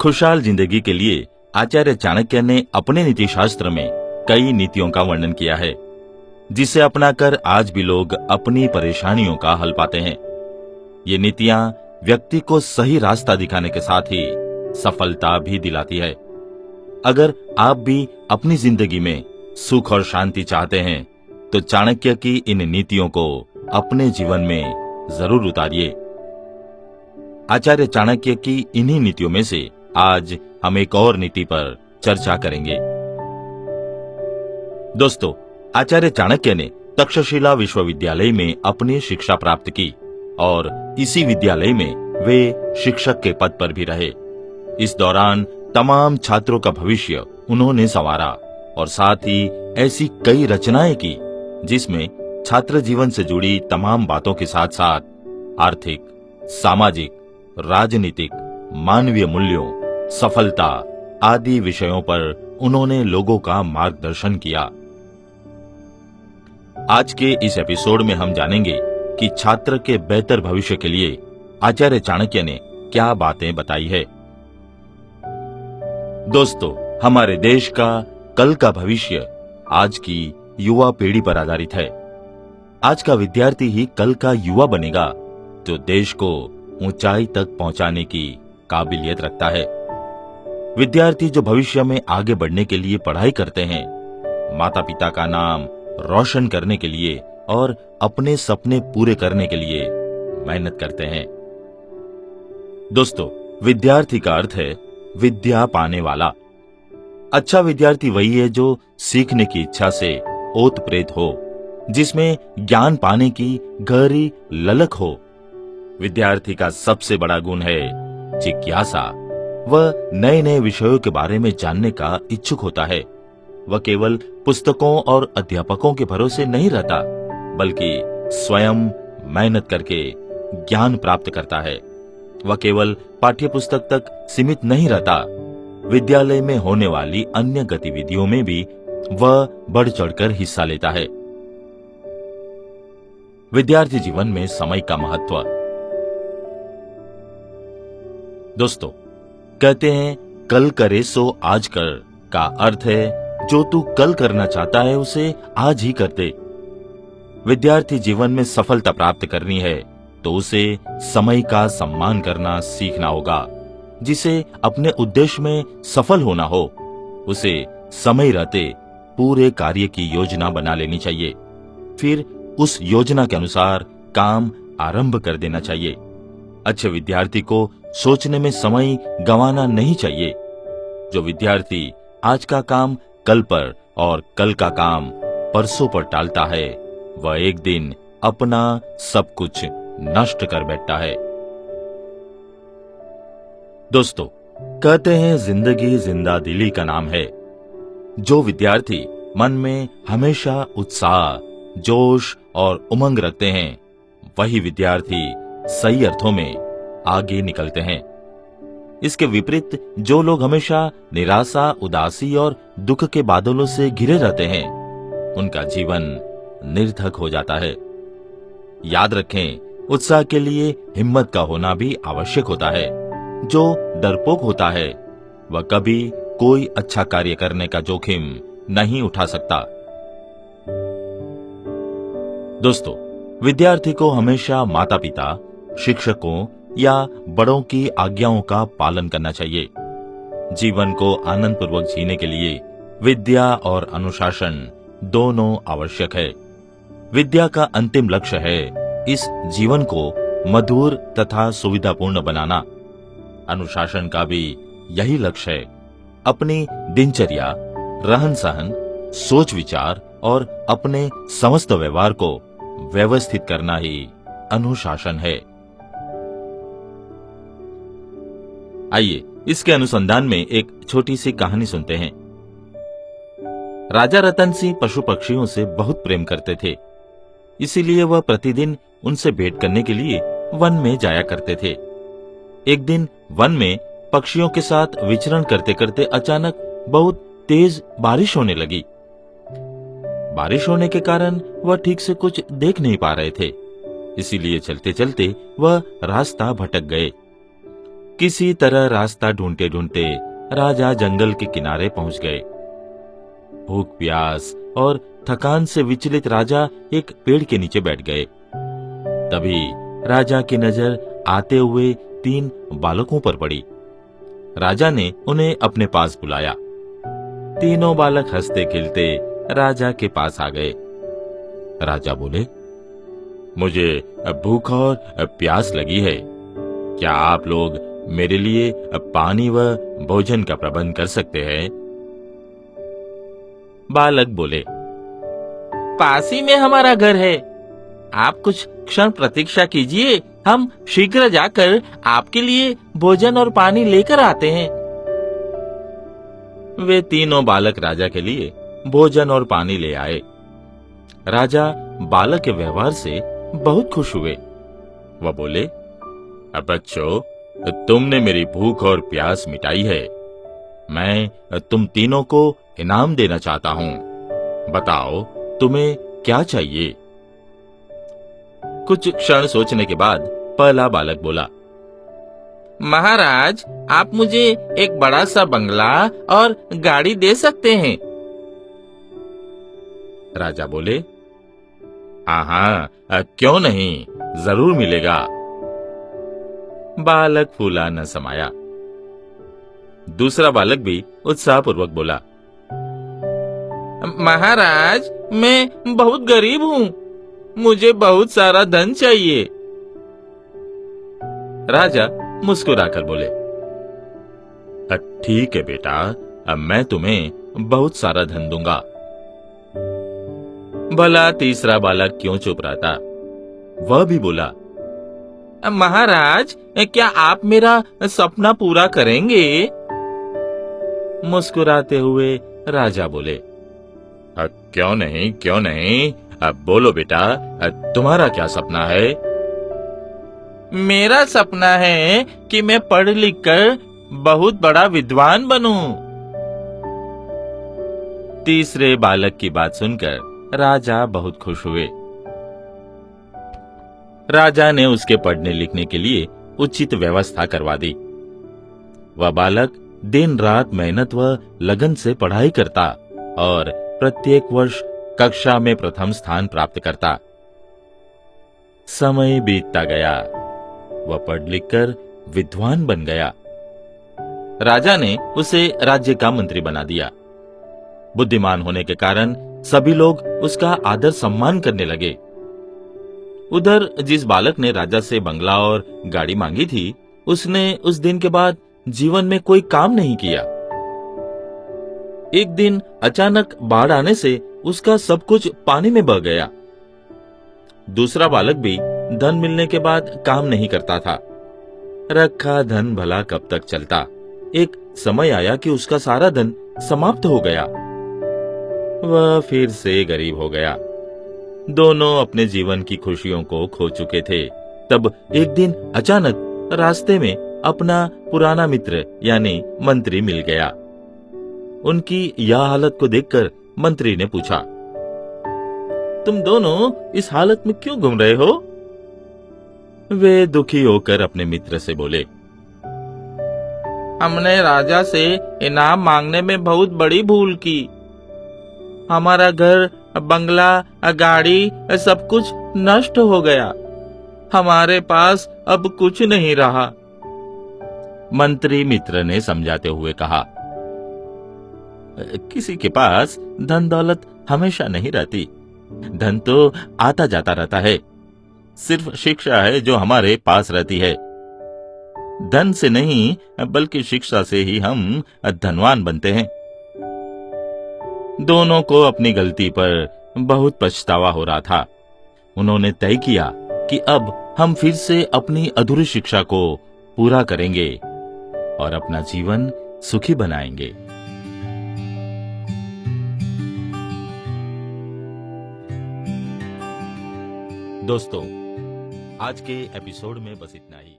खुशहाल जिंदगी के लिए आचार्य चाणक्य ने अपने नीति शास्त्र में कई नीतियों का वर्णन किया है, जिसे अपनाकर आज भी लोग अपनी परेशानियों का हल पाते हैं। ये नीतियां व्यक्ति को सही रास्ता दिखाने के साथ ही सफलता भी दिलाती है। अगर आप भी अपनी जिंदगी में सुख और शांति चाहते हैं तो चाणक्य की इन नीतियों को अपने जीवन में जरूर उतारिए। आचार्य चाणक्य की इन्हीं नीतियों में से आज हम एक और नीति पर चर्चा करेंगे। दोस्तों, आचार्य चाणक्य ने तक्षशिला विश्वविद्यालय में अपनी शिक्षा प्राप्त की और इसी विद्यालय में वे शिक्षक के पद पर भी रहे। इस दौरान तमाम छात्रों का भविष्य उन्होंने संवारा और साथ ही ऐसी कई रचनाएं की जिसमें छात्र जीवन से जुड़ी तमाम बातों के साथ साथ आर्थिक, सामाजिक, राजनीतिक, मानवीय मूल्यों, सफलता आदि विषयों पर उन्होंने लोगों का मार्गदर्शन किया। आज के इस एपिसोड में हम जानेंगे कि छात्र के बेहतर भविष्य के लिए आचार्य चाणक्य ने क्या बातें बताई है। दोस्तों, हमारे देश का कल का भविष्य आज की युवा पीढ़ी पर आधारित है। आज का विद्यार्थी ही कल का युवा बनेगा जो देश को ऊंचाई तक पहुंचाने की काबिलियत रखता है। विद्यार्थी जो भविष्य में आगे बढ़ने के लिए पढ़ाई करते हैं, माता पिता का नाम रोशन करने के लिए और अपने सपने पूरे करने के लिए मेहनत करते हैं। दोस्तों, विद्यार्थी का अर्थ है विद्या पाने वाला। अच्छा विद्यार्थी वही है जो सीखने की इच्छा से ओतप्रेत हो, जिसमें ज्ञान पाने की गहरी ललक हो। विद्यार्थी का सबसे बड़ा गुण है जिज्ञासा। वह नए नए विषयों के बारे में जानने का इच्छुक होता है। वह केवल पुस्तकों और अध्यापकों के भरोसे नहीं रहता, बल्कि स्वयं मेहनत करके ज्ञान प्राप्त करता है। वह केवल पाठ्यपुस्तक तक सीमित नहीं रहता, विद्यालय में होने वाली अन्य गतिविधियों में भी वह बढ़ चढ़कर हिस्सा लेता है। विद्यार्थी जीवन में समय का महत्व। दोस्तों, कहते हैं कल करे सो आज कर का अर्थ है जो तू कल करना चाहता है उसे आज ही कर दे। विद्यार्थी जीवन में सफलता प्राप्त करनी है तो उसे समय का सम्मान करना सीखना होगा। जिसे अपने उद्देश्य में सफल होना हो उसे समय रहते पूरे कार्य की योजना बना लेनी चाहिए, फिर उस योजना के अनुसार काम आरंभ कर देना चाहिए। अच्छे विद्यार्थी को सोचने में समय गंवाना नहीं चाहिए। जो विद्यार्थी आज का काम कल पर और कल का काम परसों पर टालता है, वह एक दिन अपना सब कुछ नष्ट कर बैठता है। दोस्तों, कहते हैं जिंदगी जिंदा दिली का नाम है। जो विद्यार्थी मन में हमेशा उत्साह, जोश और उमंग रखते हैं, वही विद्यार्थी सही अर्थों में आगे निकलते हैं। इसके विपरीत जो लोग हमेशा निराशा, उदासी और दुख के बादलों से घिरे रहते हैं, उनका जीवन निरर्थक हो जाता है। याद रखें, उत्साह के लिए हिम्मत का होना भी आवश्यक होता है। जो डरपोक होता है वह कभी कोई अच्छा कार्य करने का जोखिम नहीं उठा सकता। दोस्तों, विद्यार्थी को हमेशा माता पिता, शिक्षकों या बड़ों की आज्ञाओं का पालन करना चाहिए। जीवन को आनंद पूर्वक जीने के लिए विद्या और अनुशासन दोनों आवश्यक है। विद्या का अंतिम लक्ष्य है इस जीवन को मधुर तथा सुविधापूर्ण बनाना। अनुशासन का भी यही लक्ष्य है। अपनी दिनचर्या, रहन सहन, सोच विचार और अपने समस्त व्यवहार को व्यवस्थित करना ही अनुशासन है। आइए इसके अनुसंधान में एक छोटी सी कहानी सुनते हैं। राजा रतन सिंह पशु पक्षियों से बहुत प्रेम करते थे, इसीलिए वह प्रतिदिन उनसे भेंट करने के लिए वन में जाया करते थे। एक दिन वन में पक्षियों के साथ विचरण करते करते अचानक बहुत तेज बारिश होने लगी। बारिश होने के कारण वह ठीक से कुछ देख नहीं पा रहे थे, इसीलिए चलते चलते वह रास्ता भटक गए। किसी तरह रास्ता ढूंढते ढूंढते राजा जंगल के किनारे पहुंच गए। भूख प्यास और थकान से विचलित राजा एक पेड़ के नीचे बैठ गए। तभी राजा की नजर आते हुए 3 बालकों पर पड़ी। राजा ने उन्हें अपने पास बुलाया। तीनों बालक हंसते खिलते राजा के पास आ गए। राजा बोले, मुझे भूख और प्यास लगी है। क्या आप लोग मेरे लिए पानी व भोजन का प्रबंध कर सकते हैं? बालक बोले, पास ही में हमारा घर है। आप कुछ क्षण प्रतीक्षा कीजिए, हम शीघ्र जाकर आपके लिए भोजन और पानी लेकर आते हैं। वे तीनों बालक राजा के लिए भोजन और पानी ले आए। राजा बालक के व्यवहार से बहुत खुश हुए। वह बोले, अब बच्चों, तुमने मेरी भूख और प्यास मिटाई है। मैं तुम तीनों को इनाम देना चाहता हूं। बताओ, तुम्हें क्या चाहिए? कुछ क्षण सोचने के बाद पहला बालक बोला, महाराज, आप मुझे एक बड़ा सा बंगला और गाड़ी दे सकते हैं। राजा बोले, हाँ, क्यों नहीं, जरूर मिलेगा। बालक फूला न समाया। दूसरा बालक भी उत्साहपूर्वक बोला, महाराज, मैं बहुत गरीब हूँ, मुझे बहुत सारा धन चाहिए। राजा मुस्कुराकर बोले, ठीक है बेटा, अब मैं तुम्हें बहुत सारा धन दूंगा। भला तीसरा बालक क्यों चुप रहा था? वह भी बोला, महाराज, क्या आप मेरा सपना पूरा करेंगे? मुस्कुराते हुए राजा बोले, क्यों नहीं, क्यों नहीं, अब बोलो बेटा, तुम्हारा क्या सपना है? मेरा सपना है कि मैं पढ़ लिख कर बहुत बड़ा विद्वान बनूं। तीसरे बालक की बात सुनकर राजा बहुत खुश हुए। राजा ने उसके पढ़ने लिखने के लिए उचित व्यवस्था करवा दी। वह बालक दिन रात मेहनत व लगन से पढ़ाई करता और प्रत्येक वर्ष कक्षा में प्रथम स्थान प्राप्त करता। समय बीतता गया, वह पढ़ लिखकर विद्वान बन गया। राजा ने उसे राज्य का मंत्री बना दिया। बुद्धिमान होने के कारण सभी लोग उसका आदर सम्मान करने लगे। उधर जिस बालक ने राजा से बंगला और गाड़ी मांगी थी, उसने उस दिन के बाद जीवन में कोई काम नहीं किया। एक दिन अचानक बाढ़ आने से उसका सब कुछ पानी में बह गया। दूसरा बालक भी धन मिलने के बाद काम नहीं करता था। रखा धन भला कब तक चलता। एक समय आया कि उसका सारा धन समाप्त हो गया। वह फिर से गरीब हो गया। दोनों अपने जीवन की खुशियों को खो चुके थे। तब एक दिन अचानक रास्ते में अपना पुराना मित्र यानी मंत्री मिल गया। उनकी यह हालत को देखकर मंत्री ने पूछा, तुम दोनों इस हालत में क्यों घूम रहे हो? वे दुखी होकर अपने मित्र से बोले, हमने राजा से इनाम मांगने में बहुत बड़ी भूल की। हमारा घर, बंगला, गाड़ी सब कुछ नष्ट हो गया। हमारे पास अब कुछ नहीं रहा। मंत्री मित्र ने समझाते हुए कहा, किसी के पास धन दौलत हमेशा नहीं रहती। धन तो आता जाता रहता है। सिर्फ शिक्षा है जो हमारे पास रहती है। धन से नहीं बल्कि शिक्षा से ही हम धनवान बनते हैं। दोनों को अपनी गलती पर बहुत पछतावा हो रहा था। उन्होंने तय किया कि अब हम फिर से अपनी अधूरी शिक्षा को पूरा करेंगे और अपना जीवन सुखी बनाएंगे। दोस्तों, आज के एपिसोड में बस इतना ही।